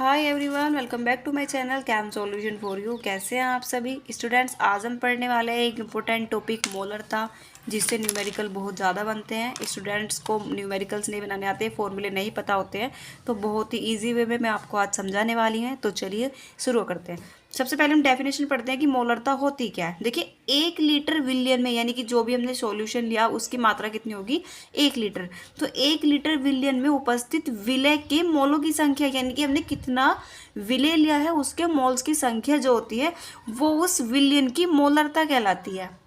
Hi everyone, welcome back to my channel cam solution for you. कैसे हैं आप सभी स्टूडेंट्स। आज हम पढ़ने वाले हैं एक इम्पोर्टेंट टॉपिक मोलरता, जिससे न्यूमेरिकल बहुत ज़्यादा बनते हैं। स्टूडेंट्स को न्यूमेरिकल्स नहीं बनाने आते, फॉर्मूले नहीं पता होते हैं, तो बहुत ही ईजी वे में मैं आपको आज समझाने वाली हैं। तो चलिए शुरू करते हैं। सबसे पहले हम डेफिनेशन पढ़ते हैं कि मोलरता होती क्या है। देखिए, 1 लीटर विलियन में, यानी कि जो भी हमने सॉल्यूशन लिया उसकी मात्रा कितनी होगी, 1 लीटर। तो 1 लीटर विलियन में उपस्थित विलय के मोलों की संख्या, यानी कि हमने कितना विलय लिया है उसके मोल्स की संख्या जो होती है वो उस विलियन की मोलरता कहलाती है।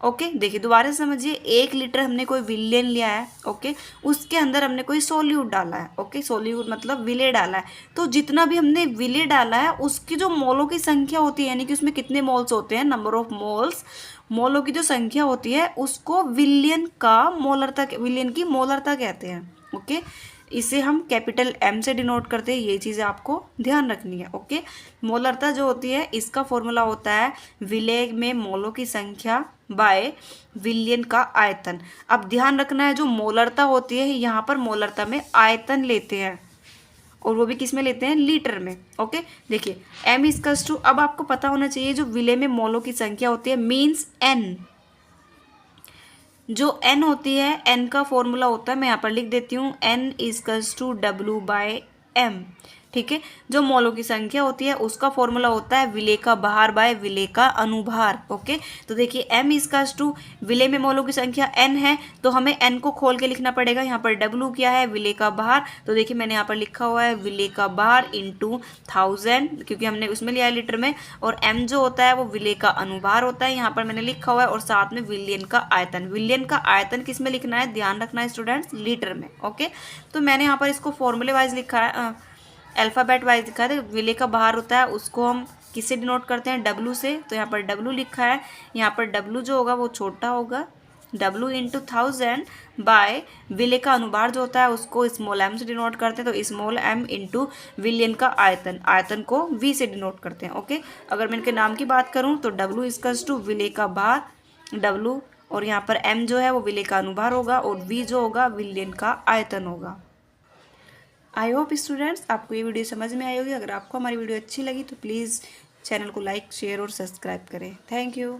ओके, देखिए दोबारा समझिए। 1 लीटर हमने कोई विलियन लिया है, ओके, उसके अंदर हमने कोई सोल्यूट डाला है, ओके, सोल्यूट मतलब विलय डाला है। तो जितना भी हमने विलय डाला है उसकी जो मोलों की संख्या होती है, यानी कि उसमें कितने मोल्स होते हैं, नंबर ऑफ मोल्स, मोलों की जो संख्या होती है उसको विलियन की मोलरता कहते हैं। ओके, इसे हम कैपिटल एम से डिनोट करते हैं। ये चीज़ें आपको ध्यान रखनी है। ओके, मोलरता जो होती है इसका फॉर्मूला होता है विलय में मोलों की संख्या बाय विलियन का आयतन। अब ध्यान रखना है, जो मोलरता होती है यहाँ पर मोलरता में आयतन लेते हैं, और वो भी किस में लेते हैं, लीटर में। ओके, देखिए एम इजकल्स टू, अब आपको पता होना चाहिए जो विलय में मोलों की संख्या होती है मीन्स एन। जो n होती है, n का फॉर्मूला होता है, मैं यहाँ पर लिख देती हूँ, n इजकल्स टू W/m। ठीक है, जो मोलों की संख्या होती है उसका फॉर्मूला होता है विलय का भार बाय विलय का अनुभार। ओके, तो देखिए m इजकल्स टू, विलय में मोलों की संख्या n है तो हमें n को खोल के लिखना पड़ेगा। यहाँ पर W क्या है, विलय का भार, तो देखिए मैंने यहाँ पर लिखा हुआ है विलय का भार इंटू 1000, क्योंकि हमने उसमें लिया है लीटर में, और m जो होता है वो विलय का अनुभार होता है, यहाँ पर मैंने लिखा हुआ है, और साथ में विलियन का आयतन। विलियन का आयतन किस में लिखना है, ध्यान रखना है स्टूडेंट्स, लीटर में। ओके, तो मैंने यहाँ पर इसको फॉर्मूले वाइज लिखा है, अल्फ़ाबेट वाइज लिखा है। तो विलय का भार होता है उसको हम किससे डिनोट करते हैं, W से, तो यहाँ पर W लिखा है। यहाँ पर W जो होगा वो छोटा होगा, W इंटू 1000 बाय विलय का अनुभार जो होता है उसको स्मॉल m से डिनोट करते हैं, तो स्मॉल m इंटू विलियन का आयतन, आयतन को V से डिनोट करते हैं। ओके, अगर मैं इनके नाम की बात करूँ तो W इजकल्स टू विलय का भार W, और यहाँ पर m जो है वो विलय का अनुभार होगा, और V जो होगा विलियन का आयतन होगा। आई होप स्टूडेंट्स आपको ये वीडियो समझ में आई होगी। अगर आपको हमारी वीडियो अच्छी लगी तो प्लीज़ चैनल को लाइक, शेयर और सब्सक्राइब करें। Thank you.